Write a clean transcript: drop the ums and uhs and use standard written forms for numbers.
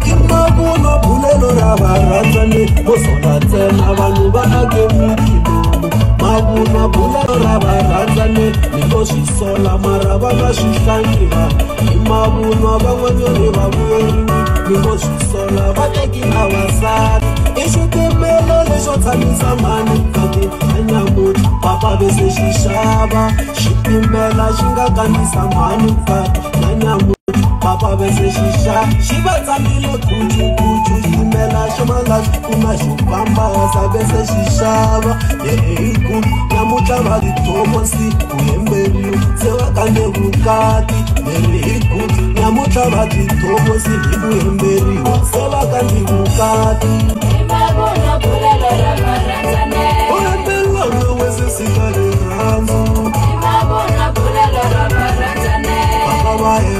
Imabuno bulelo rabaranzane Bosola tena vanhu va ake mikino Mabuno bulelo rabaranzane Niko swisola mara va nga swi hlangiwa Imabuno van'wanyoni va vuyeriwi Niko swisola va tekina vasati I xitimelo lexo tshamisa mani kati anyamuti Papa bese xi xava Xitimela xi nga kanisa mani kati anyamuti Papa bese shisha, shiva tsamilo kuchu Shimela shomala kuna shupamba Sabese shishava, iku Nyamucha vali tomosi, kuyemberiu Sewa kande vukati, iku Nyamucha vali tomosi, kuyemberiu Sewa kande vukati Imabona bulelo rabaranzane Oyembelo wese sikale ranzo Imabona bulelo rabaranzane Papa wae